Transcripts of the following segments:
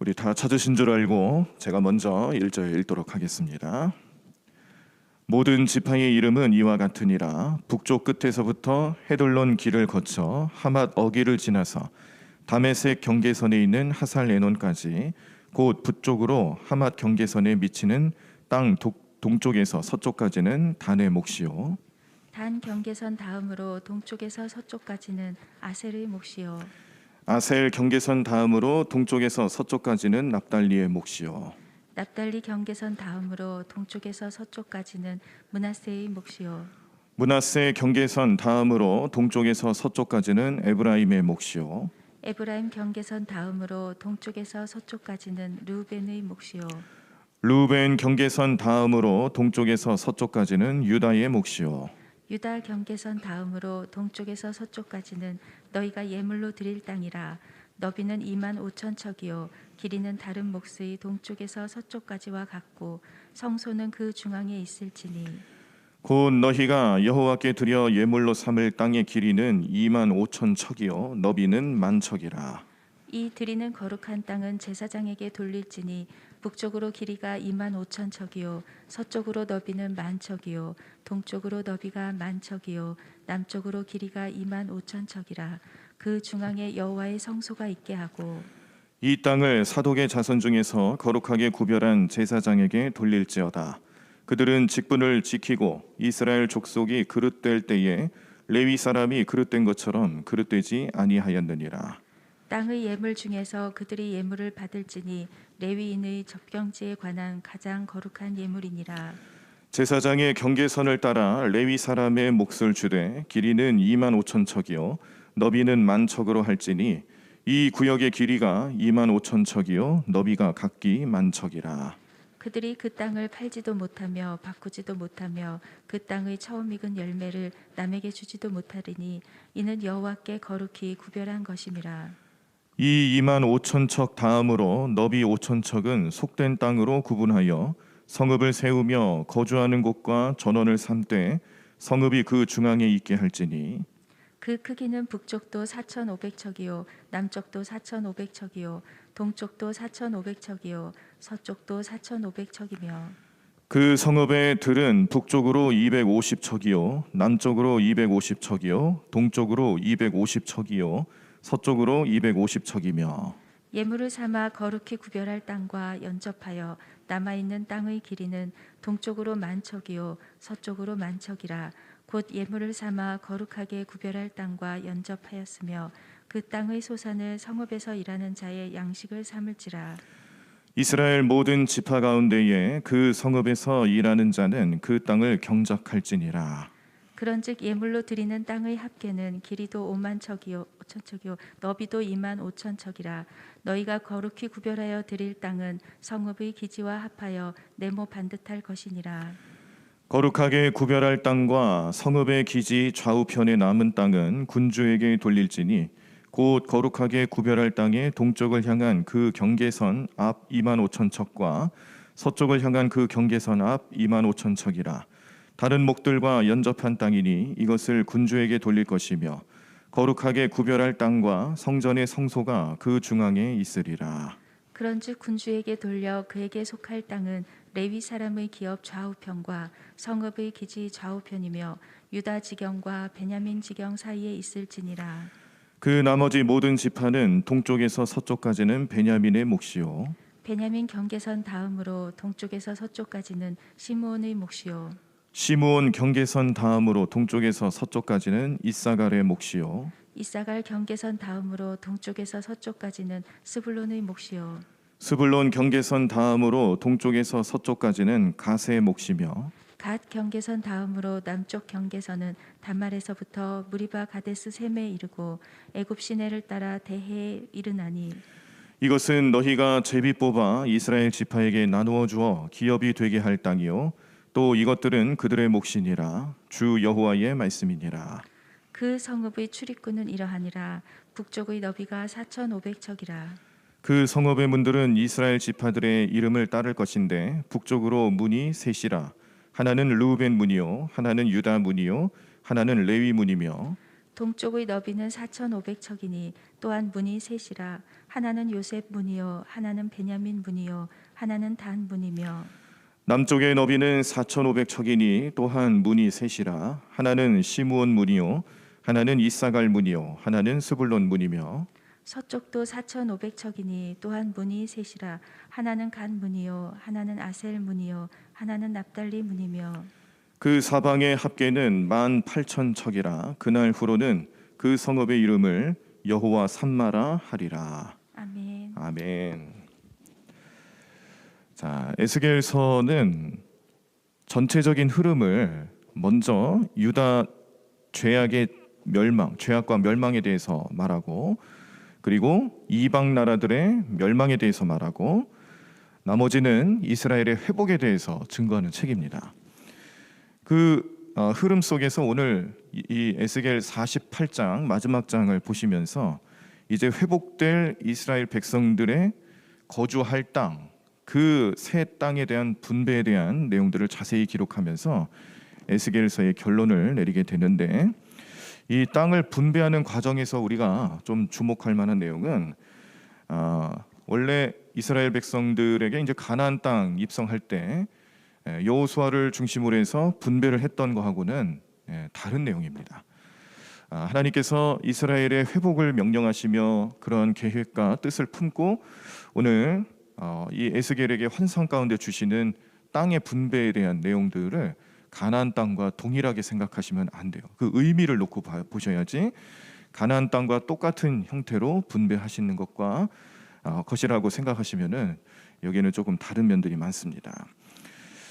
우리 다 찾으신 줄 알고 제가 먼저 1절 읽도록 하겠습니다. 모든 지파의 이름은 이와 같으니라. 북쪽 끝에서부터 헤돌론 길을 거쳐 하맛 어기를 지나서 다메섹 경계선에 있는 하살 에논까지 곧 북쪽으로 하맛 경계선에 미치는 땅 동쪽에서 서쪽까지는 단의 몫이요. 단 경계선 다음으로 동쪽에서 서쪽까지는 아셀의 몫이요. 아셀 경계선 다음으로 동쪽에서 서쪽까지는 납달리의 몫이요. 납달리 경계선 다음으로 동쪽에서 서쪽까지는 므낫세의 몫이요. 므낫세 경계선 다음으로 동쪽에서 서쪽까지는 에브라임의 몫이요. 에브라임 경계선 다음으로 동쪽에서 서쪽까지는 르우벤의 몫이요. 루벤 경계선 다음으로 동쪽에서 서쪽까지는 유다의 몫이요. 유다 경계선 다음으로 동쪽에서 서쪽까지는 너희가 예물로 드릴 땅이라. 너비는 2만 5천 척이요 길이는 다른 몫의 동쪽에서 서쪽까지와 같고 성소는 그 중앙에 있을지니 곧 너희가 여호와께 드려 예물로 삼을 땅의 길이는 2만 5천 척이요 너비는 만 척이라. 이 드리는 거룩한 땅은 제사장에게 돌릴지니 북쪽으로 길이가 2만 5천 척이요 서쪽으로 너비는 만 척이요 동쪽으로 너비가 만 척이요 남쪽으로 길이가 2만 5천 척이라. 그 중앙에 여호와의 성소가 있게 하고 이 땅을 사독의 자손 중에서 거룩하게 구별한 제사장에게 돌릴지어다. 그들은 직분을 지키고 이스라엘 족속이 그릇될 때에 레위 사람이 그릇된 것처럼 그릇되지 아니하였느니라. 땅의 예물 중에서 그들이 예물을 받을지니 레위인의 접경지에 관한 가장 거룩한 예물이니라. 제사장의 경계선을 따라 레위 사람의 몫을 주되 길이는 2만 5천 척이요 너비는 만 척으로 할지니 이 구역의 길이가 2만 5천 척이요 너비가 각기 만 척이라. 그들이 그 땅을 팔지도 못하며 바꾸지도 못하며 그 땅의 처음 익은 열매를 남에게 주지도 못하리니 이는 여호와께 거룩히 구별한 것임이라. 이 2만 5천 척 다음으로 너비 5천 척은 속된 땅으로 구분하여 성읍을 세우며 거주하는 곳과 전원을 삼되 성읍이 그 중앙에 있게 할지니 그 크기는 북쪽도 4,500척이요 남쪽도 4,500척이요 동쪽도 4,500척이요 서쪽도 4,500척이며 그 성읍의 들은 북쪽으로 250척이요 남쪽으로 250척이요 동쪽으로 250척이요 서쪽으로 250척이며 예물을 삼아 거룩히 구별할 땅과 연접하여 남아있는 땅의 길이는 동쪽으로 만척이요 서쪽으로 만척이라. 곧 예물을 삼아 거룩하게 구별할 땅과 연접하였으며 그 땅의 소산을 성읍에서 일하는 자의 양식을 삼을지라. 이스라엘 모든 지파 가운데에 그 성읍에서 일하는 자는 그 땅을 경작할지니라. 그런즉 예물로 드리는 땅의 합계는 길이도 5만 척이요 5천 척이요 너비도 2만 5천 척이라. 너희가 거룩히 구별하여 드릴 땅은 성읍의 기지와 합하여 네모 반듯할 것이니라. 거룩하게 구별할 땅과 성읍의 기지 좌우편에 남은 땅은 군주에게 돌릴지니 곧 거룩하게 구별할 땅의 동쪽을 향한 그 경계선 앞 2만 5천 척과 서쪽을 향한 그 경계선 앞 2만 5천 척이라. 다른 목들과 연접한 땅이니 이것을 군주에게 돌릴 것이며 거룩하게 구별할 땅과 성전의 성소가 그 중앙에 있으리라. 그런즉 군주에게 돌려 그에게 속할 땅은 레위 사람의 기업 좌우편과 성읍의 기지 좌우편이며 유다 지경과 베냐민 지경 사이에 있을지니라. 그 나머지 모든 지파는 동쪽에서 서쪽까지는 베냐민의 몫이요 베냐민 경계선 다음으로 동쪽에서 서쪽까지는 시므온의 몫이요 시므온 경계선 다음으로 동쪽에서 서쪽까지는 이사갈의 몫이요 이사갈 경계선 다음으로 동쪽에서 서쪽까지는 스불론의 몫이요 스불론 경계선 다음으로 동쪽에서 서쪽까지는 갓의 몫이며 갓 경계선 다음으로 남쪽 경계선은 단말에서부터 무리바 가데스 셈에 이르고 애굽 시내를 따라 대해에 이르나니 이것은 너희가 제비 뽑아 이스라엘 지파에게 나누어 주어 기업이 되게 할 땅이요 또 이것들은 그들의 몫이니라. 주 여호와의 말씀이니라. 그 성읍의 출입구는 이러하니라. 북쪽의 너비가 4,500척이라. 그 성읍의 문들은 이스라엘 지파들의 이름을 따를 것인데 북쪽으로 문이 셋이라. 하나는 르우벤 문이요 하나는 유다 문이요 하나는 레위 문이며 동쪽의 너비는 4,500척이니 또한 문이 셋이라. 하나는 요셉 문이요 하나는 베냐민 문이요 하나는 단 문이며 남쪽의 너비는 4,500척이니 또한 문이 셋이라. 하나는 시므온 문이요 하나는 이사갈 문이요 하나는 스불론 문이며 서쪽도 4,500척이니 또한 문이 셋이라. 하나는 간 문이요 하나는 아셀 문이요 하나는 납달리 문이며 그 사방의 합계는 18,000척이라. 그날 후로는 그 성읍의 이름을 여호와 삼마라 하리라. 아멘. 아멘. 자, 에스겔서는 전체적인 흐름을 먼저 유다 죄악의 멸망, 죄악과 멸망에 대해서 말하고, 그리고 이방 나라들의 멸망에 대해서 말하고, 나머지는 이스라엘의 회복에 대해서 증거하는 책입니다. 그 흐름 속에서 오늘 이 에스겔 48장 마지막 장을 보시면서 이제 회복될 이스라엘 백성들의 거주할 땅, 그 새 땅에 대한 분배에 대한 내용들을 자세히 기록하면서 에스겔서의 결론을 내리게 되는데, 이 땅을 분배하는 과정에서 우리가 좀 주목할 만한 내용은 원래 이스라엘 백성들에게 이제 가나안 땅 입성할 때 여호수아를 중심으로 해서 분배를 했던 거하고는 다른 내용입니다. 하나님께서 이스라엘의 회복을 명령하시며 그런 계획과 뜻을 품고 오늘 이 에스겔에게 환상 가운데 주시는 땅의 분배에 대한 내용들을 가나안 땅과 동일하게 생각하시면 안 돼요. 그 의미를 놓고 보셔야지 가나안 땅과 똑같은 형태로 분배하시는 것이라고 생각하시면은 여기에는 조금 다른 면들이 많습니다.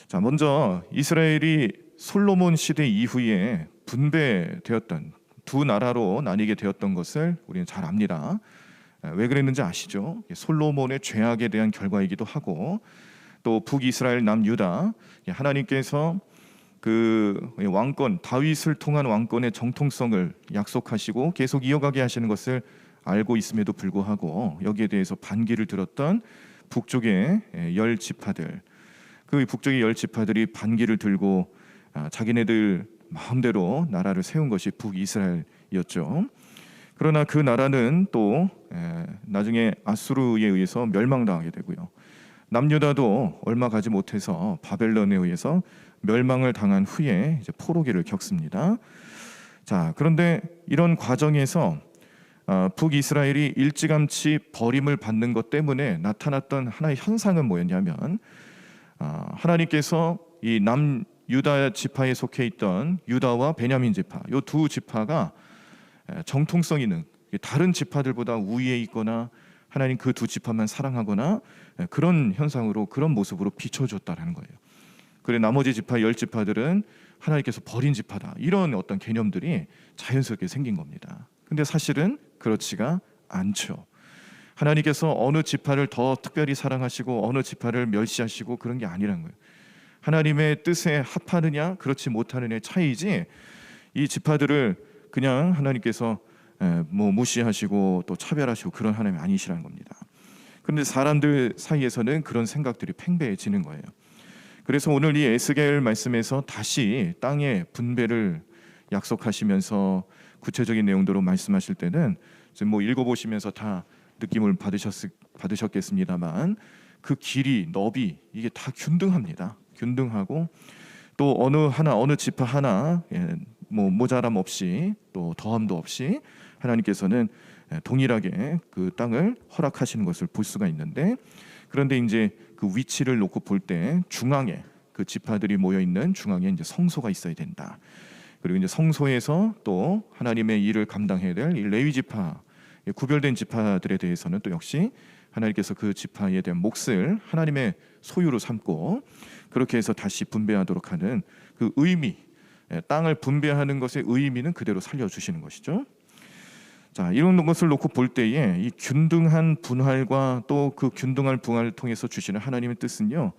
자, 먼저 이스라엘이 솔로몬 시대 이후에 분배되었던 두 나라로 나뉘게 되었던 것을 우리는 잘 압니다. 왜 그랬는지 아시죠? 솔로몬의 죄악에 대한 결과이기도 하고, 또 북이스라엘 남유다, 하나님께서 그 왕권 다윗을 통한 왕권의 정통성을 약속하시고 계속 이어가게 하시는 것을 알고 있음에도 불구하고 여기에 대해서 반기를 들었던 북쪽의 10지파들, 그 북쪽의 10지파들이 반기를 들고 자기네들 마음대로 나라를 세운 것이 북이스라엘이었죠. 그러나 그 나라는 또 나중에 아수르에 의해서 멸망당하게 되고요. 남유다도 얼마 가지 못해서 바벨론에 의해서 멸망을 당한 후에 이제 포로기를 겪습니다. 자, 그런데 이런 과정에서 북이스라엘이 일찌감치 버림을 받는 것 때문에 나타났던 하나의 현상은 뭐였냐면, 하나님께서 이 남유다 지파에 속해 있던 유다와 베냐민 지파, 이 두 지파가 정통성 있는 다른 지파들보다 우위에 있거나 하나님 그 두 지파만 사랑하거나 그런 현상으로, 그런 모습으로 비춰줬다라는 거예요. 그래 나머지 지파 10지파들은 하나님께서 버린 지파다, 이런 어떤 개념들이 자연스럽게 생긴 겁니다. 근데 사실은 그렇지가 않죠. 하나님께서 어느 지파를 더 특별히 사랑하시고 어느 지파를 멸시하시고 그런 게 아니라는 거예요. 하나님의 뜻에 합하느냐 그렇지 못하느냐의 차이지, 이 지파들을 그냥 하나님께서 뭐 무시하시고 또 차별하시고 그런 하나님이 아니시라는 겁니다. 그런데 사람들 사이에서는 그런 생각들이 팽배해지는 거예요. 그래서 오늘 이 에스겔 말씀에서 다시 땅의 분배를 약속하시면서 구체적인 내용대로 말씀하실 때는 지금 뭐 읽어보시면서 다 느낌을 받으셨겠습니다만, 그 길이 너비 이게 다 균등합니다. 균등하고 또 어느 지파 하나 뭐 모자람 없이 또 더함도 없이 하나님께서는 동일하게 그 땅을 허락하시는 것을 볼 수가 있는데, 그런데 이제 그 위치를 놓고 볼 때 중앙에 그 지파들이 모여 있는 중앙에 이제 성소가 있어야 된다. 그리고 이제 성소에서 또 하나님의 일을 감당해야 될 이 레위 지파, 구별된 지파들에 대해서는 또 역시 하나님께서 그 지파에 대한 몫을 하나님의 소유로 삼고 그렇게 해서 다시 분배하도록 하는 그 의미, 땅을 분배하는 것의 의미는 그대로 살려주시는 것이죠. 자, 이런 것을 놓고 볼 때에 이 균등한 분할과 또 그 균등한 분할을 통해서 주시는 하나님의 뜻은요,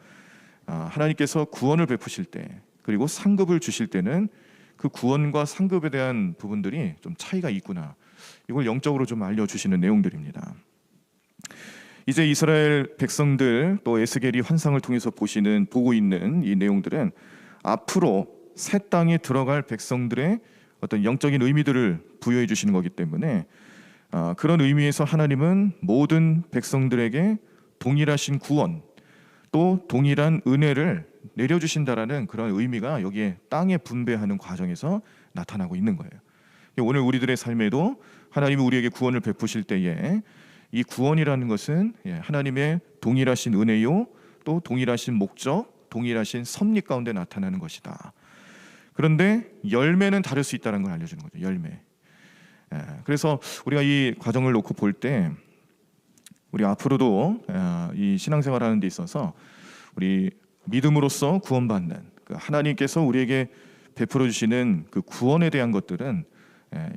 하나님께서 구원을 베푸실 때 그리고 상급을 주실 때는 그 구원과 상급에 대한 부분들이 좀 차이가 있구나, 이걸 영적으로 좀 알려주시는 내용들입니다. 이제 이스라엘 백성들 또 에스겔이 환상을 통해서 보고 있는 이 내용들은 앞으로 새 땅에 들어갈 백성들의 어떤 영적인 의미들을 부여해 주시는 거기 때문에 그런 의미에서 하나님은 모든 백성들에게 동일하신 구원 또 동일한 은혜를 내려주신다라는 그런 의미가 여기에 땅에 분배하는 과정에서 나타나고 있는 거예요. 오늘 우리들의 삶에도 하나님이 우리에게 구원을 베푸실 때에 이 구원이라는 것은 하나님의 동일하신 은혜요 또 동일하신 목적, 동일하신 섭리 가운데 나타나는 것이다. 그런데 열매는 다를 수 있다는 걸 알려주는 거죠. 열매. 그래서 우리가 이 과정을 놓고 볼 때 우리 앞으로도 이 신앙생활하는 데 있어서 우리 믿음으로써 구원받는 그 하나님께서 우리에게 베풀어 주시는 그 구원에 대한 것들은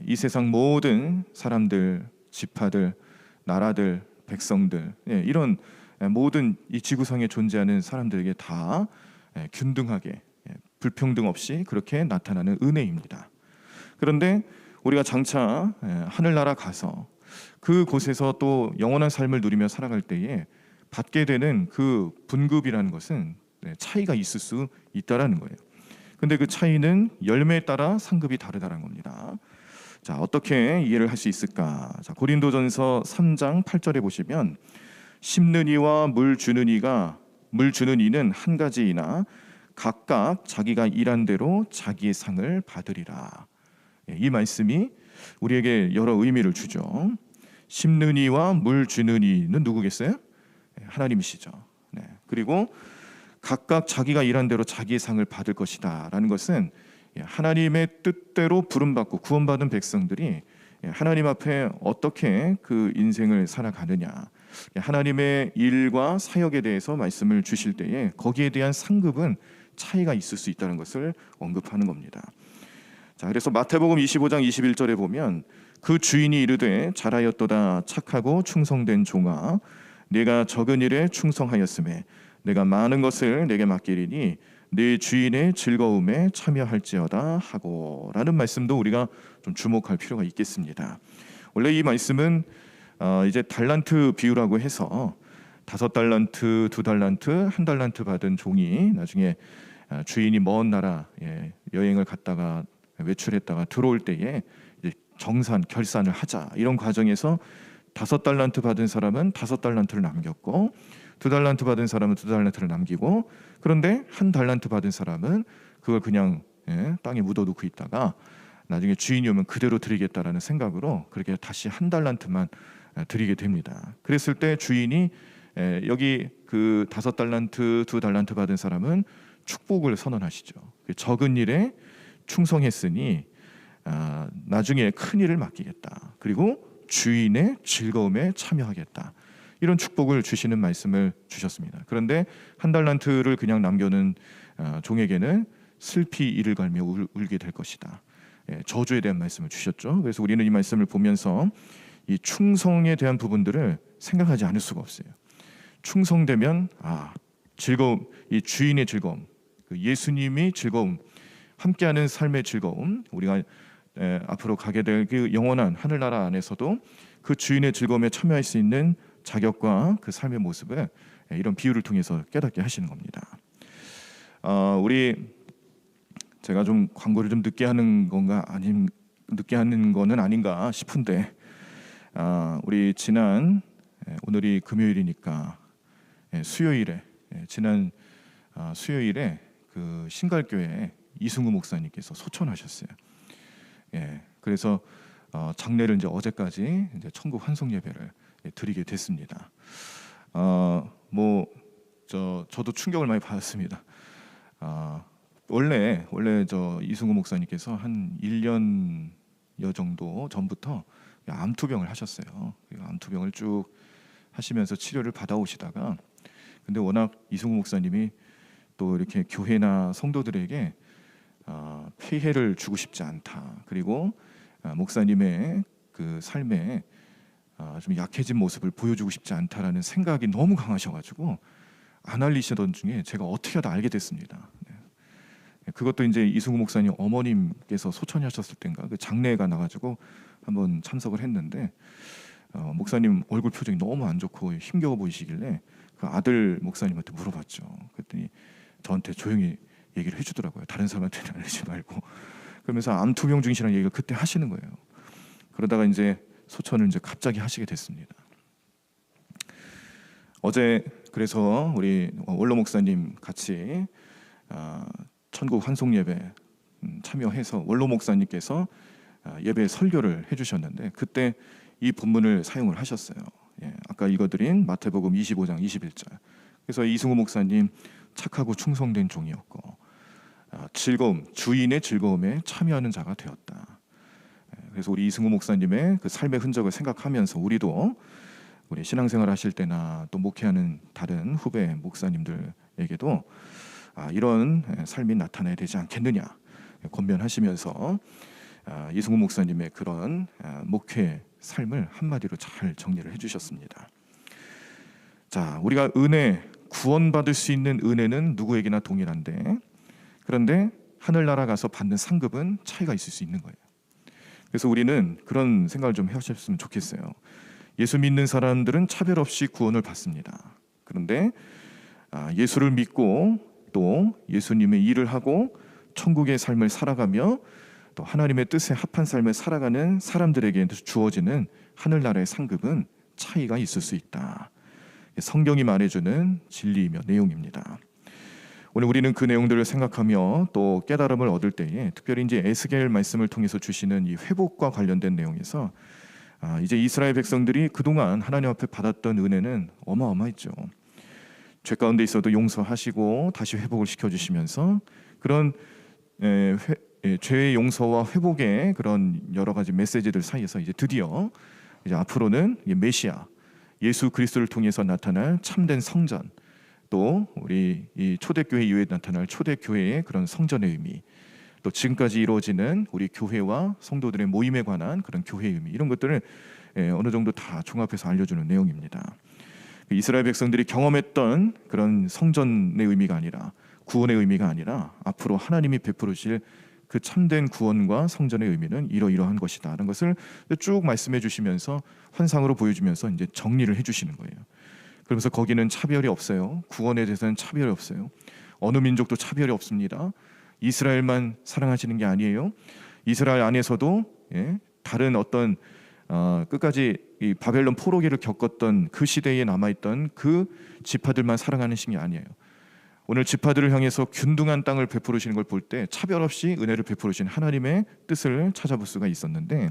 이 세상 모든 사람들, 지파들, 나라들, 백성들 이런 모든 이 지구상에 존재하는 사람들에게 다 균등하게 불평등 없이 그렇게 나타나는 은혜입니다. 그런데 우리가 장차 하늘나라 가서 그곳에서 또 영원한 삶을 누리며 살아갈 때에 받게 되는 그 분급이라는 것은 차이가 있을 수 있다라는 거예요. 근데 그 차이는 열매에 따라 상급이 다르다는 겁니다. 자, 어떻게 이해를 할 수 있을까? 자, 고린도전서 3장 8절에 보시면 심는 이와 물 주는 이는 한 가지이나 각각 자기가 일한 대로 자기의 상을 받으리라. 이 말씀이 우리에게 여러 의미를 주죠. 심는 이와 물 주는 이는 누구겠어요? 하나님이시죠. 그리고 각각 자기가 일한 대로 자기의 상을 받을 것이다 라는 것은 하나님의 뜻대로 부름받고 구원받은 백성들이 하나님 앞에 어떻게 그 인생을 살아가느냐, 하나님의 일과 사역에 대해서 말씀을 주실 때에 거기에 대한 상급은 차이가 있을 수 있다는 것을 언급하는 겁니다. 자, 그래서 마태복음 25장 21절에 보면 그 주인이 이르되 잘하였도다 착하고 충성된 종아, 내가 적은 일에 충성하였음에 내가 많은 것을 내게 맡기리니 네 주인의 즐거움에 참여할지어다 하고 라는 말씀도 우리가 좀 주목할 필요가 있겠습니다. 원래 이 말씀은 이제 달란트 비유라고 해서 5달란트, 2달란트, 1달란트 받은 종이 나중에 주인이 먼 나라 여행을 갔다가 외출했다가 들어올 때에 이제 정산, 결산을 하자 이런 과정에서 5달란트 받은 사람은 5달란트를 남겼고 2달란트 받은 사람은 2달란트를 남기고, 그런데 1달란트 받은 사람은 그걸 그냥 땅에 묻어놓고 있다가 나중에 주인이 오면 그대로 드리겠다라는 생각으로 그렇게 다시 1달란트만 드리게 됩니다. 그랬을 때 주인이 여기 그 5달란트, 2달란트 받은 사람은 축복을 선언하시죠. 적은 일에 충성했으니 나중에 큰 일을 맡기겠다. 그리고 주인의 즐거움에 참여하겠다. 이런 축복을 주시는 말씀을 주셨습니다. 그런데 1달란트를 그냥 남겨놓은 종에게는 슬피 이를 갈며 울게 될 것이다. 저주에 대한 말씀을 주셨죠. 그래서 우리는 이 말씀을 보면서 이 충성에 대한 부분들을 생각하지 않을 수가 없어요. 충성되면 즐거움, 이 주인의 즐거움, 그 예수님이 즐거움, 함께하는 삶의 즐거움, 우리가 앞으로 가게 될 그 영원한 하늘나라 안에서도 그 주인의 즐거움에 참여할 수 있는 자격과 그 삶의 모습을 이런 비유를 통해서 깨닫게 하시는 겁니다. 제가 좀 광고를 좀 늦게 하는 건가 늦게 하는 거는 아닌가 싶은데 우리 오늘이 금요일이니까 수요일에 지난 수요일에 그 신갈교회 이승우 목사님께서 소천하셨어요. 그래서 장례를 이제 어제까지 이제 천국 환송 예배를 드리게 됐습니다. 저도 충격을 많이 받았습니다. 원래 저 이승우 목사님께서 한 1년여 정도 전부터 암투병을 하셨어요. 암투병을 쭉 하시면서 치료를 받아오시다가 근데 워낙 이승우 목사님이 또 이렇게 교회나 성도들에게 폐해를 주고 싶지 않다. 그리고 목사님의 그 삶에 좀 약해진 모습을 보여주고 싶지 않다라는 생각이 너무 강하셔가지고 안 알리시던 중에 제가 어떻게 하다 알게 됐습니다. 그것도 이제 이승우 목사님 어머님께서 소천하셨을 때인가 그 장례가 나가지고 한번 참석을 했는데 목사님 얼굴 표정이 너무 안 좋고 힘겨워 보이시길래 그 아들 목사님한테 물어봤죠. 그랬더니 저한테 조용히 얘기를 해주더라고요. 다른 사람한테는 알리지 말고. 그러면서 암투병 중이시라는 얘기를 그때 하시는 거예요. 그러다가 이제 소천을 이제 갑자기 하시게 됐습니다. 어제 그래서 우리 원로 목사님 같이 천국 환송 예배 참여해서 원로 목사님께서 예배 설교를 해주셨는데 그때 이 본문을 사용을 하셨어요. 아까 읽어드린 마태복음 25장 21절. 그래서 이승우 목사님 착하고 충성된 종이었고 즐거움, 주인의 즐거움에 참여하는 자가 되었다. 그래서 우리 이승우 목사님의 그 삶의 흔적을 생각하면서 우리도 우리 신앙생활 하실 때나 또 목회하는 다른 후배 목사님들에게도 이런 삶이 나타나야 되지 않겠느냐 권면하시면서 이승우 목사님의 그런 목회 삶을 한마디로 잘 정리를 해주셨습니다. 자, 우리가 은혜, 구원받을 수 있는 은혜는 누구에게나 동일한데 그런데 하늘나라 가서 받는 상급은 차이가 있을 수 있는 거예요. 그래서 우리는 그런 생각을 좀 하셨으면 좋겠어요. 예수 믿는 사람들은 차별 없이 구원을 받습니다. 그런데 예수를 믿고 또 예수님의 일을 하고 천국의 삶을 살아가며 또 하나님의 뜻에 합한 삶을 살아가는 사람들에게 주어지는 하늘나라의 상급은 차이가 있을 수 있다. 성경이 말해주는 진리이며 내용입니다. 오늘 우리는 그 내용들을 생각하며 또 깨달음을 얻을 때에 특별히 이제 에스겔 말씀을 통해서 주시는 이 회복과 관련된 내용에서 이제 이스라엘 백성들이 그동안 하나님 앞에 받았던 은혜는 어마어마했죠. 죄 가운데 있어도 용서하시고 다시 회복을 시켜주시면서 그런 죄의 용서와 회복의 그런 여러 가지 메시지들 사이에서 이제 드디어 이제 앞으로는 메시아 예수 그리스도를 통해서 나타날 참된 성전 또 우리 이 초대교회 이후에 나타날 초대교회의 그런 성전의 의미 또 지금까지 이루어지는 우리 교회와 성도들의 모임에 관한 그런 교회의 의미 이런 것들을 어느 정도 다 종합해서 알려주는 내용입니다. 이스라엘 백성들이 경험했던 그런 성전의 의미가 아니라 구원의 의미가 아니라 앞으로 하나님이 베풀으실 그 참된 구원과 성전의 의미는 이러이러한 것이다라는 것을 쭉 말씀해 주시면서 환상으로 보여주면서 이제 정리를 해주시는 거예요. 그러면서 거기는 차별이 없어요. 구원에 대해서는 차별이 없어요. 어느 민족도 차별이 없습니다. 이스라엘만 사랑하시는 게 아니에요. 이스라엘 안에서도 다른 어떤 끝까지 이 바벨론 포로기를 겪었던 그 시대에 남아있던 그 지파들만 사랑하는 신이 아니에요. 오늘 지파들을 향해서 균등한 땅을 베풀으시는 걸 볼 때 차별 없이 은혜를 베풀으신 하나님의 뜻을 찾아볼 수가 있었는데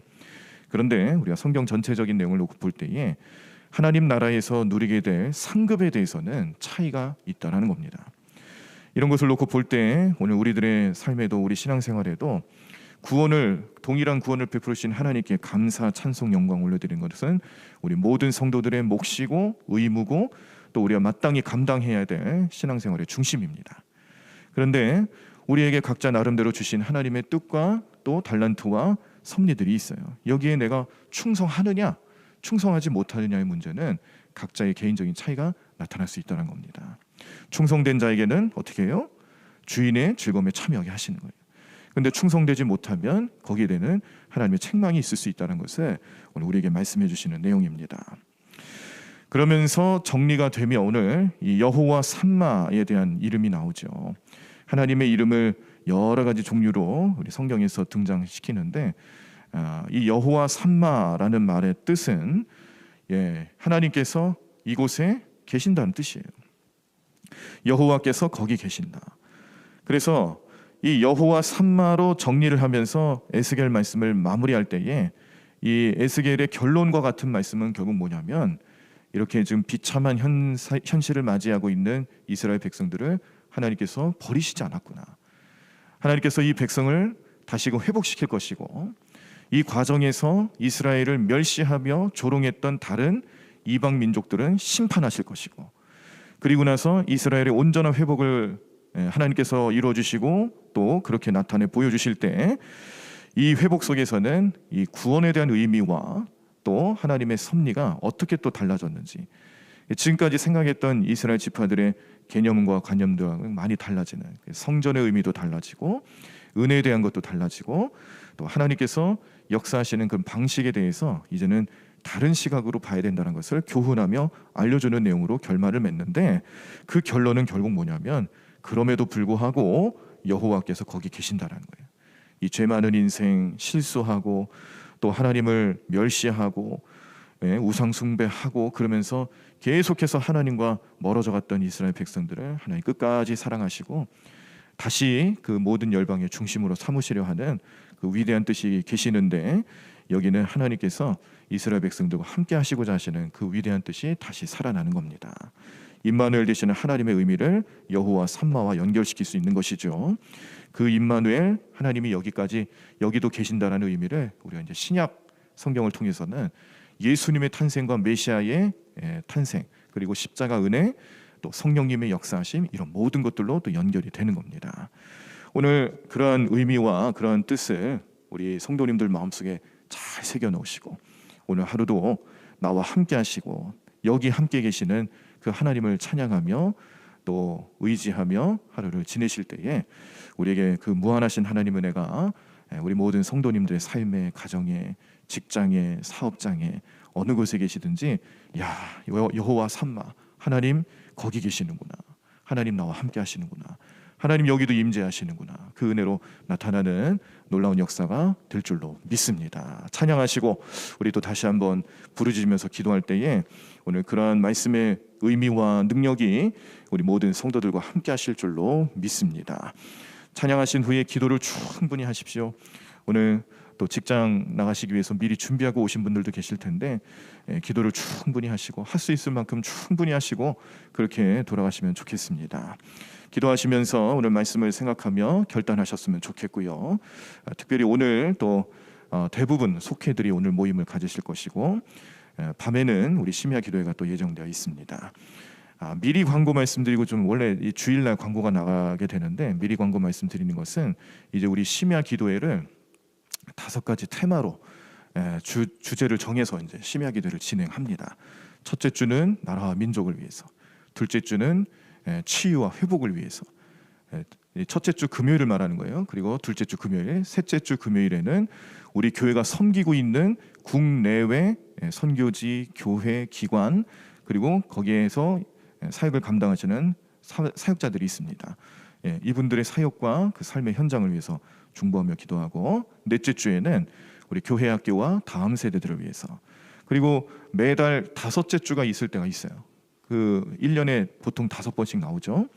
그런데 우리가 성경 전체적인 내용을 놓고 볼 때에 하나님 나라에서 누리게 될 상급에 대해서는 차이가 있다는 겁니다. 이런 것을 놓고 볼 때 오늘 우리들의 삶에도 우리 신앙생활에도 동일한 구원을 베푸신 하나님께 감사, 찬송, 영광 올려드리는 것은 우리 모든 성도들의 몫이고 의무고 또 우리가 마땅히 감당해야 될 신앙생활의 중심입니다. 그런데 우리에게 각자 나름대로 주신 하나님의 뜻과 또 달란트와 섭리들이 있어요. 여기에 내가 충성하느냐 충성하지 못하느냐의 문제는 각자의 개인적인 차이가 나타날 수 있다는 겁니다. 충성된 자에게는 어떻게 해요? 주인의 즐거움에 참여하게 하시는 거예요. 그런데 충성되지 못하면 거기에 대한 하나님의 책망이 있을 수 있다는 것을 오늘 우리에게 말씀해 주시는 내용입니다. 그러면서 정리가 되며 오늘 이 여호와 삼마에 대한 이름이 나오죠. 하나님의 이름을 여러 가지 종류로 우리 성경에서 등장시키는데 이 여호와 삼마라는 말의 뜻은 하나님께서 이곳에 계신다는 뜻이에요. 여호와께서 거기 계신다. 그래서 이 여호와 삼마로 정리를 하면서 에스겔 말씀을 마무리할 때에 이 에스겔의 결론과 같은 말씀은 결국 뭐냐면 이렇게 지금 비참한 현실을 맞이하고 있는 이스라엘 백성들을 하나님께서 버리시지 않았구나. 하나님께서 이 백성을 다시금 회복시킬 것이고 이 과정에서 이스라엘을 멸시하며 조롱했던 다른 이방 민족들은 심판하실 것이고 그리고 나서 이스라엘의 온전한 회복을 하나님께서 이루어주시고 또 그렇게 나타내 보여주실 때 이 회복 속에서는 이 구원에 대한 의미와 또 하나님의 섭리가 어떻게 또 달라졌는지 지금까지 생각했던 이스라엘 지파들의 개념과 관념들과는 많이 달라지는 성전의 의미도 달라지고 은혜에 대한 것도 달라지고 또 하나님께서 역사하시는 그 방식에 대해서 이제는 다른 시각으로 봐야 된다는 것을 교훈하며 알려주는 내용으로 결말을 맺는데 그 결론은 결국 뭐냐면 그럼에도 불구하고 여호와께서 거기 계신다는 거예요. 이 죄 많은 인생 실수하고 또 하나님을 멸시하고 우상 숭배하고 그러면서 계속해서 하나님과 멀어져 갔던 이스라엘 백성들을 하나님 끝까지 사랑하시고 다시 그 모든 열방의 중심으로 삼으시려 하는 그 위대한 뜻이 계시는데, 여기는 하나님께서 이스라엘 백성들과 함께 하시고자 하시는 그 위대한 뜻이 다시 살아나는 겁니다. 임마누엘 되시는 하나님의 의미를 여호와 삼마와 연결시킬 수 있는 것이죠. 그 임마누엘, 하나님이 여기도 계신다라는 의미를 우리가 이제 신약 성경을 통해서는 예수님의 탄생과 메시아의 탄생, 그리고 십자가 은혜, 또 성령님의 역사하심, 이런 모든 것들로 또 연결이 되는 겁니다. 오늘 그러한 의미와 그러한 뜻을 우리 성도님들 마음속에 잘 새겨 놓으시고, 오늘 하루도 나와 함께 하시고 여기 함께 계시는 그 하나님을 찬양하며 또 의지하며 하루를 지내실 때에 우리에게 그 무한하신 하나님의 은혜가 우리 모든 성도님들의 삶에, 가정에, 직장에, 사업장에, 어느 곳에 계시든지, 야, 여호와 삼마, 하나님 거기 계시는구나, 하나님 나와 함께 하시는구나, 하나님 여기도 임재하시는구나, 그 은혜로 나타나는 놀라운 역사가 될 줄로 믿습니다. 찬양하시고 우리 또 다시 한번 부르짖으면서 기도할 때에 오늘 그러한 말씀의 의미와 능력이 우리 모든 성도들과 함께 하실 줄로 믿습니다. 찬양하신 후에 기도를 충분히 하십시오. 오늘 또 직장 나가시기 위해서 미리 준비하고 오신 분들도 계실 텐데, 기도를 충분히 하시고 할 수 있을 만큼 충분히 하시고 그렇게 돌아가시면 좋겠습니다. 기도하시면서 오늘 말씀을 생각하며 결단하셨으면 좋겠고요. 특별히 오늘 또 대부분 속회들이 오늘 모임을 가지실 것이고, 밤에는 우리 심야 기도회가 또 예정되어 있습니다. 미리 광고 말씀드리고, 좀 원래 이 주일날 광고가 나가게 되는데 미리 광고 말씀드리는 것은 이제 우리 심야 기도회를 5가지 테마로 주제를 정해서 이제 심야 기도를 진행합니다. 첫째 주는 나라와 민족을 위해서, 둘째 주는 치유와 회복을 위해서, 첫째 주 금요일을 말하는 거예요. 그리고 둘째 주 금요일, 셋째 주 금요일에는 우리 교회가 섬기고 있는 국내외 선교지, 교회, 기관, 그리고 거기에서 사역을 감당하시는 사역자들이 있습니다. 이분들의 사역과 그 삶의 현장을 위해서 중보하며 기도하고, 넷째 주에는 우리 교회 학교와 다음 세대들을 위해서, 그리고 매달 5째 주가 있을 때가 있어요. 그 1년에 보통 5번씩 나오죠.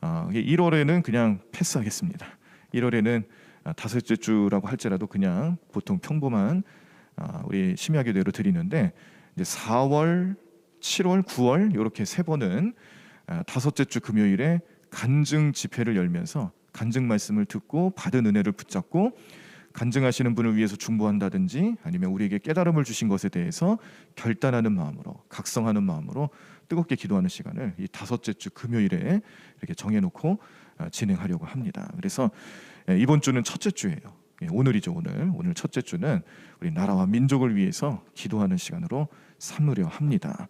1월에는 그냥 패스하겠습니다. 1월에는 5째 주라고 할지라도 그냥 보통 평범한 우리 심야기도회로 드리는데, 이제 4월, 7월, 9월 이렇게 3번은 5째 주 금요일에 간증 집회를 열면서 간증 말씀을 듣고 받은 은혜를 붙잡고 간증하시는 분을 위해서 중보한다든지, 아니면 우리에게 깨달음을 주신 것에 대해서 결단하는 마음으로, 각성하는 마음으로 뜨겁게 기도하는 시간을 이 5째 주 금요일에 이렇게 정해놓고 진행하려고 합니다. 그래서 이번 주는 첫째 주예요. 오늘이죠. 오늘 첫째 주는 우리 나라와 민족을 위해서 기도하는 시간으로 삼으려 합니다.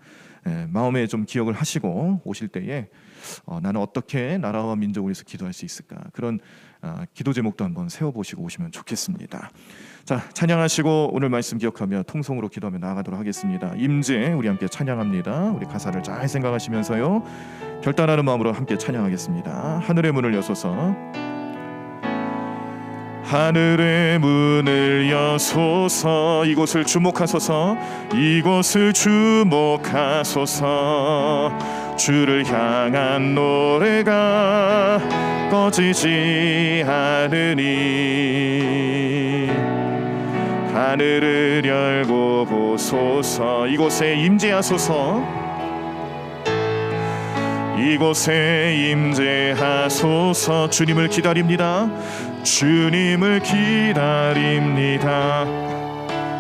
마음에 좀 기억을 하시고 오실 때에 나는 어떻게 나라와 민족을 위해서 기도할 수 있을까, 그런 기도 제목도 한번 세워보시고 오시면 좋겠습니다. 자, 찬양하시고 오늘 말씀 기억하며 통성으로 기도하며 나아가도록 하겠습니다. 임재 우리 함께 찬양합니다. 우리 가사를 잘 생각하시면서요, 결단하는 마음으로 함께 찬양하겠습니다. 하늘의 문을 여소서, 하늘의 문을 여소서, 이곳을 주목하소서, 이곳을 주목하소서, 주를 향한 노래가 꺼지지 않으니 하늘을 열고 보소서, 이곳에 임재하소서, 이곳에 임재하소서. 주님을 기다립니다. 주님을 기다립니다.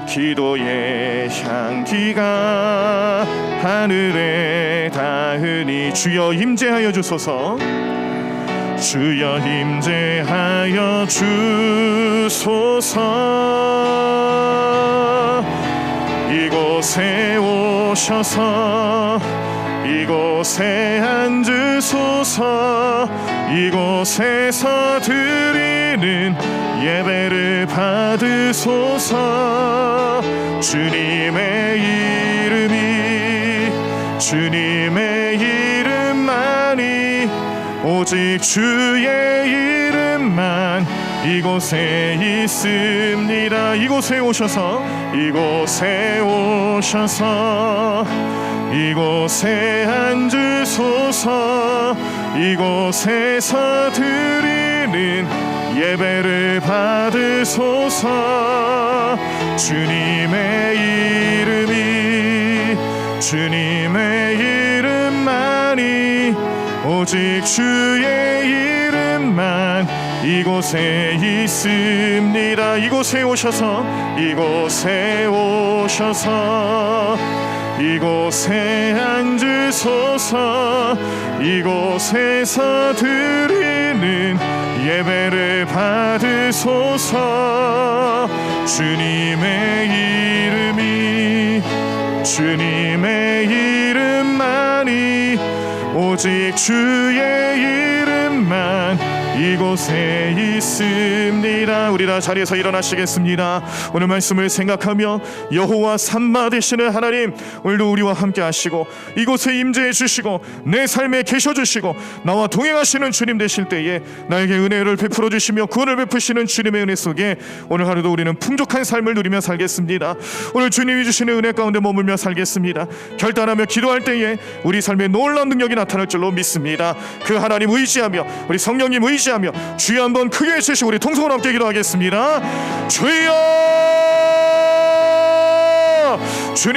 기도의 향기가 하늘에 닿으니 주여 임재하여 주소서, 주여 임재하여 주소서. 이곳에 오셔서 이곳에 앉으소서, 이곳에서 드리는 예배를 받으소서. 주님의 이름만이, 오직 주의 이름만 이곳에 있습니다. 이곳에 오셔서 이곳에 앉으소서. 이곳에서 드리는 예배를 받으소서. 주님의 이름만이 오직 주의 이름만 이곳에 있습니다. 이곳에 오셔서 이곳에 앉으소서. 이곳에서 드리는 예배를 받으소서. 주님의 이름만이 오직 주의 이름만 이곳에 있습니다. 우리 다 자리에서 일어나시겠습니다. 오늘 말씀을 생각하며 여호와 삼마 되시는 하나님, 오늘도 우리와 함께 하시고 이곳에 임재해 주시고 내 삶에 계셔 주시고 나와 동행하시는 주님 되실 때에 나에게 은혜를 베풀어 주시며 구원을 베푸시는 주님의 은혜 속에 오늘 하루도 우리는 풍족한 삶을 누리며 살겠습니다. 오늘 주님이 주시는 은혜 가운데 머물며 살겠습니다. 결단하며 기도할 때에 우리 삶에 놀라운 능력이 나타날 줄로 믿습니다. 그 하나님 의지하며 우리 성령님 의지하며 주여 한번 크게 외치시고 우리 통성으로 함께 기도하겠습니다. 주여! 주님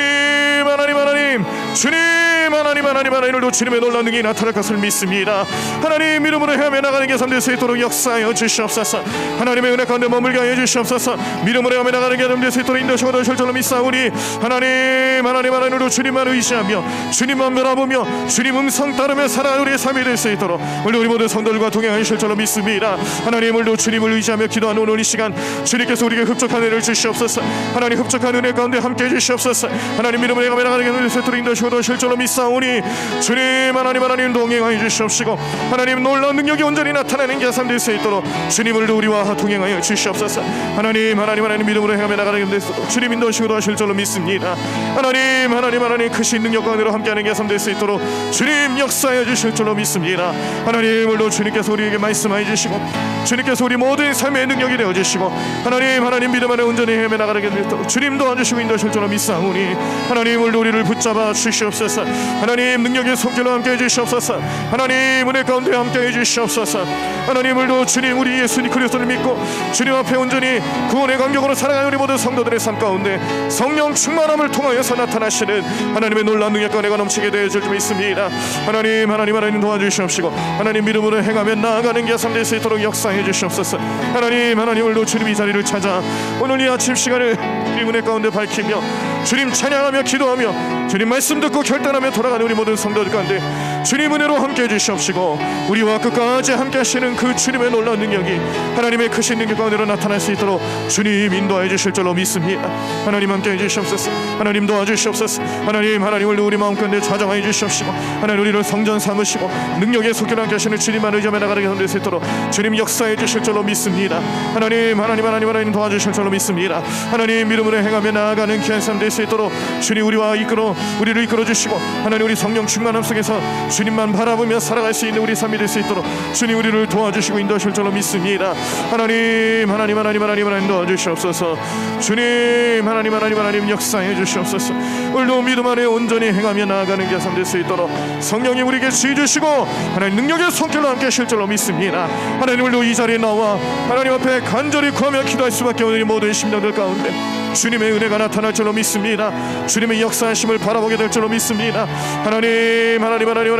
하나님 오늘도 주님의 놀라운 능력이 나타날 것을 믿습니다. 하나님 이름으로 헤매며 나가는 게 삶 될 수 있도록 역사하여 주시옵소서. 하나님의 은혜 가운데 머물게 하여 주시옵소서. 믿음으로 헤매며 나가는 게 삶 될 수 있도록 인도하시고 도우실 줄로 믿사오니 하나님으로 주님만 의지하며 주님만 바라보며 주님 음성 따르며 살아가는 우리의 삶이 될 수 있도록 오늘 우리 모든 성도들과 동행하실 줄로 믿습니다. 하나님 오늘도 주님을 의지하며 기도하는 오늘 이 시간 주님께서 우리에게 흡족한 은혜를 주시옵소서. 하나님 흡족한 은혜 가운데 함께 해주시옵소서. 하나님 이름으로 헤매며 나가는 게 삶 될 수 있도록 인도하시고 도우실 줄로 믿사오니 주님 하나님 동행하여 주시옵시고 하나님 놀라운 능력이 온전히 나타나는 게 삶 될 수 있도록 주님을 우리와 동행하여 주시옵소서. 하나님 믿음으로 행하며 나가는 게 주님 인도하시고 도와주실 줄로 믿습니다. 하나님 크신 능력 가운데로 함께하는 게 삶 될 수 있도록 주님 역사하여 주실 줄로 믿습니다. 하나님 오늘도 주님께서 우리에게 말씀하여 주시고 주님께서 우리 모든 삶의 능력이 되어 주시고 하나님 믿음 안에 온전히 헤매 나가는 게 되도록 주님 도와주시고 인도하실 줄로 믿사오니 하나님 오늘도 우리를 붙잡아 주시옵소서. 하나님 능력의 손길로 함께 해주시옵소서. 하나님 은혜 가운데 함께 해주시옵소서. 하나님 오늘도 주님 우리 예수님 그리스도를 믿고 주님 앞에 온전히 구원의 간격으로 살아가는 우리 모든 성도들의 삶 가운데 성령 충만함을 통하여서 나타나시는 하나님의 놀라운 능력과 은혜가 넘치게 되어 줄 줄 믿습니다. 하나님 도와주시옵시고 하나님 믿음으로 행하며 나아가는 게 삶 될 수 있도록 역사해 주시옵소서. 하나님 오늘도 주님 이 자리를 찾아 오늘 이 아침 시간을 주님 은혜 가운데 밝히며 주님 찬양하며 기도하며 주님 말씀 듣고 결단하며 돌아가는 우리 모든 성도들 가운데 주님 은혜로 함께 해주시옵시고 우리와 끝까지 함께 하시는 그 주님의 놀라운 능력이 하나님의 크신 능력 가운데로 나타날 수 있도록 주님 인도해 주실 줄로 믿습니다. 하나님 함께 해주시옵소서. 하나님 도와주시옵소서. 하나님 오늘 우리 마음 가운데 좌정하여 주시옵시고 하나님 우리를 성전 삼으시고 능력의 속결 함께 하시는 주님만 의지하며 나가게 될 수 있도록 주님 역사해 주실 줄로 믿습니다. 하나님 도와주실 줄로 믿습니다. 하나님 믿음으로 행하며 나아가는 귀한 삶 될 수 있도록 주님 우리를 이끌어 주시고 하나님 우리 성령 충만함 속에서 주님만 바라보며 살아갈 수 있는 우리 삶이 될 수 있도록 주님 우리를 도와주시고 인도하실 줄로 믿습니다. 하나님 도와주시옵소서. 주님 하나님 역사해 주시옵소서. 오늘도 믿음 안에 온전히 행하며 나아가는 게 삶 될 수 있도록 성령이 우리에게 지혜 주시고 하나님 능력의 손길로 함께 하실 줄로 믿습니다. 하나님 오늘도 이 자리에 나와 하나님 앞에 간절히 구하며 기도할 수밖에 없는 모든 심령들 가운데 주님의 은혜가 나타날 줄로 믿습니다. 주님의 역사하심을 바라보게 될 줄로 믿습니다. 하나님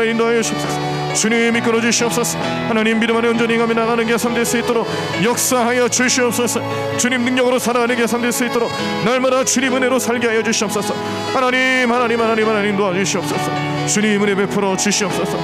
인도하여 주옵소서. 주님 이끌어 주시옵소서. 하나님 믿음 안에 온전히 행하며 나가는 게 삶 될 수 있도록 역사하여 주시옵소서. 주님 능력으로 살아가는 게 삶 될 수 있도록 날마다 주님 은혜로 살게 하여 주시옵소서. 하나님 도와주시옵소서. 주님 은혜 베풀어 주시옵소서.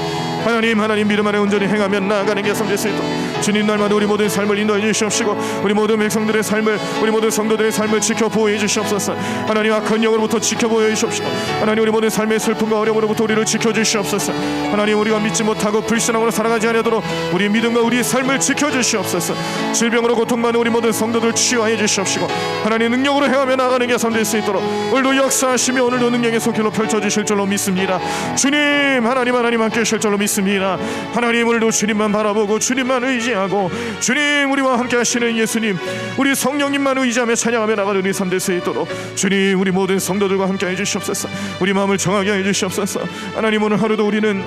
하나님 믿음 안에 온전히 행하며 나아가는 게 삶 될 수 있도록 주님 날마다 우리 모든 삶을 인도해 주시옵시고 우리 모든 백성들의 삶을 우리 모든 성도들의 삶을 지켜 보호해 주시옵소서. 하나님 악한 영으로부터 지켜 보호해 주시옵시고 하나님 우리 모든 삶의 슬픔과 어려움으로부터 우리를 지켜 주시옵소서. 하나님 우리가 믿지 못하고 불신앙으로 살아가지 않도록 우리 믿음과 우리의 삶을 지켜 주시옵소서. 질병으로 고통받는 우리 모든 성도들 치유하여 주시옵시고 하나님 능력으로 행하며 나아가는 게 삶 될 수 있도록 오늘도 역사하시며 오늘도 능력의 손길로 펼쳐 주실 줄로 믿습니다. 주님 하나님 함께 하실 줄로 믿습니다. 믿습니다. 하나님, 오늘도 주님만 바라보고 주님만 의지하고 주님 우리와 함께 하시는 예수님, 우리 성령님만 의지하며 찬양하며 나가는 우리 삶 될 수 있도록 주님 우리 모든 성도들과 함께 해주시옵소서. 우리 마음을 정하게 해주시옵소서. 하나님, 오늘 하루도 우리는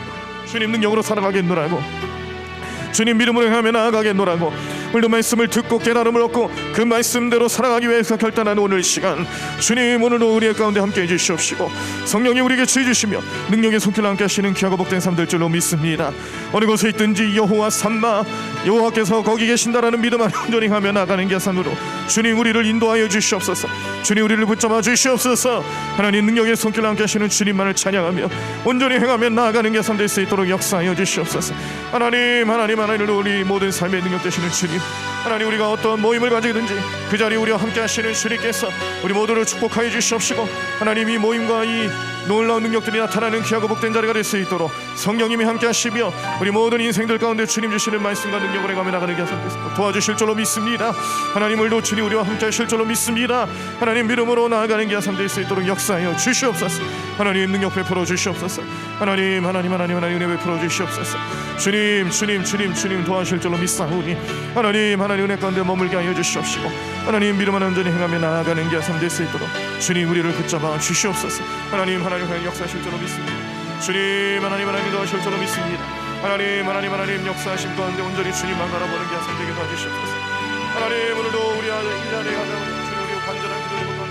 주님 능력으로 살아가겠노라고, 주님 믿음으로 향하며 나아가겠노라고, 오늘도 말씀을 듣고 깨달음을 얻고 그 말씀대로 살아가기 위해서 결단하는 오늘 시간, 주님 오늘도 우리의 가운데 함께 해주시옵시고 성령이 우리에게 지혜주시며 능력의 손길로 함께 하시는 귀하고 복된 삶 될 줄로 믿습니다. 어느 곳에 있든지 여호와 삼마, 여호와께서 거기 계신다라는 믿음 안에 온전히 하며 나가는 계산으로 주님 우리를 인도하여 주시옵소서. 주님 우리를 붙잡아 주시옵소서. 하나님, 능력의 손길로 함께 하시는 주님만을 찬양하며 온전히 행하며 나아가는 계산 될 수 있도록 역사하여 주시옵소서. 하나님, 우리 모든 삶의 능력 되시는 주님, 하나님, 우리가 어떤 모임을 가지든지 그 자리에 우리와 함께 하시는 주님께서 우리 모두를 축복하여 주시옵시고 하나님, 이 모임과 이 놀라운 능력들이 나타나는 귀하고 복된 자리가 될 수 있도록 성령님이 함께 하시며 우리 모든 인생들 가운데 주님 주시는 말씀과 능력을 해가며 나가는 계산 도와주실 줄로 믿습니다. 하나님, 오늘도 주님 우리와 함께 하실 줄로 믿습니다. 하나님, 믿음으로 나아가는 계산 될 수 있도록 역사하여 주시옵소서. 하나님, 능력 베풀어 주시옵소서. 하나님, 은혜 베풀어 주시옵소서. 주님 도와주실 줄로 믿사오니 하나님, 은혜 가운데 머물게 하여 주시옵시고 하나님, 믿음을 온전히 행하며 나아가는 계산 될 수 있도록 주님 우리를 붙잡아 주시옵소서. 하나님 역사하실 줄로 믿습니다. 주님 하나님 도와주실 줄로 믿습니다. 하나님 역사하신 가운데 온전히 주님만 바라보는 계산 되게 도와주시옵소서. 하나님, 오늘도 우리 아들 이 자리에 가면 주님 우리 간절한 기도를